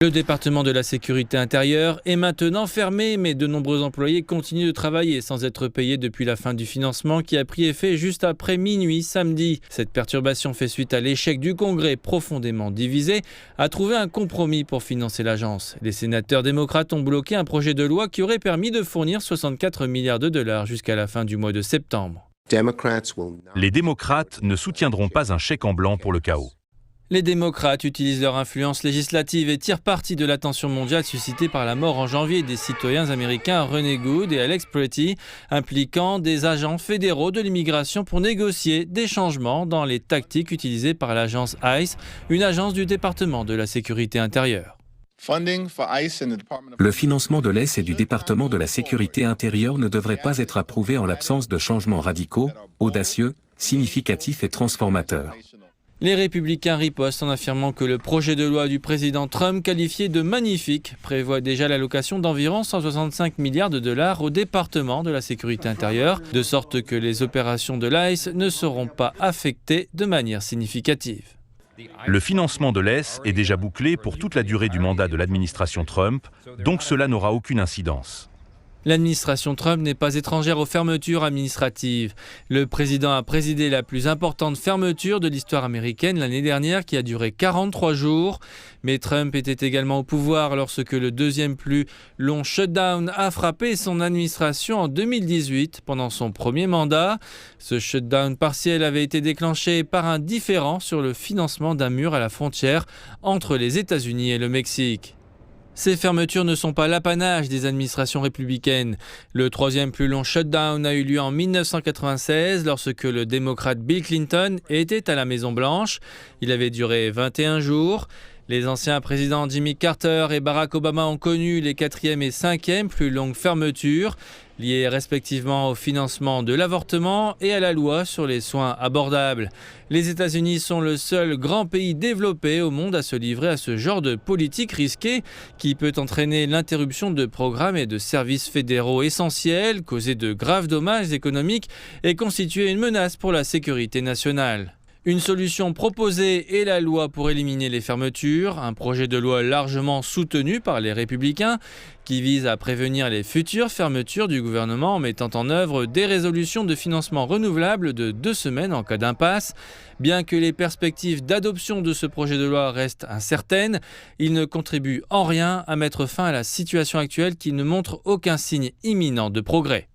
Le département de la sécurité intérieure est maintenant fermé, mais de nombreux employés continuent de travailler sans être payés depuis la fin du financement qui a pris effet juste après minuit samedi. Cette perturbation fait suite à l'échec du Congrès, profondément divisé, à trouver un compromis pour financer l'agence. Les sénateurs démocrates ont bloqué un projet de loi qui aurait permis de fournir 64 milliards de dollars jusqu'à la fin du mois de septembre. Les démocrates ne soutiendront pas un chèque en blanc pour le chaos. Les démocrates utilisent leur influence législative et tirent parti de l'attention mondiale suscitée par la mort en janvier des citoyens américains René Good et Alex Pretty, impliquant des agents fédéraux de l'immigration pour négocier des changements dans les tactiques utilisées par l'agence ICE, une agence du département de la sécurité intérieure. Le financement de l'ICE et du département de la sécurité intérieure ne devrait pas être approuvé en l'absence de changements radicaux, audacieux, significatifs et transformateurs. Les républicains ripostent en affirmant que le projet de loi du président Trump, qualifié de magnifique, prévoit déjà l'allocation d'environ 165 milliards de dollars au département de la sécurité intérieure, de sorte que les opérations de l'ICE ne seront pas affectées de manière significative. Le financement de l'ICE est déjà bouclé pour toute la durée du mandat de l'administration Trump, donc cela n'aura aucune incidence. L'administration Trump n'est pas étrangère aux fermetures administratives. Le président a présidé la plus importante fermeture de l'histoire américaine l'année dernière qui a duré 43 jours. Mais Trump était également au pouvoir lorsque le deuxième plus long shutdown a frappé son administration en 2018 pendant son premier mandat. Ce shutdown partiel avait été déclenché par un différend sur le financement d'un mur à la frontière entre les États-Unis et le Mexique. Ces fermetures ne sont pas l'apanage des administrations républicaines. Le troisième plus long shutdown a eu lieu en 1996 lorsque le démocrate Bill Clinton était à la Maison-Blanche. Il avait duré 21 jours. Les anciens présidents Jimmy Carter et Barack Obama ont connu les 4e et 5e plus longues fermetures, liées respectivement au financement de l'avortement et à la loi sur les soins abordables. Les États-Unis sont le seul grand pays développé au monde à se livrer à ce genre de politique risquée qui peut entraîner l'interruption de programmes et de services fédéraux essentiels, causer de graves dommages économiques et constituer une menace pour la sécurité nationale. Une solution proposée est la loi pour éliminer les fermetures, un projet de loi largement soutenu par les républicains qui vise à prévenir les futures fermetures du gouvernement en mettant en œuvre des résolutions de financement renouvelables de 2 semaines en cas d'impasse. Bien que les perspectives d'adoption de ce projet de loi restent incertaines, il ne contribue en rien à mettre fin à la situation actuelle qui ne montre aucun signe imminent de progrès.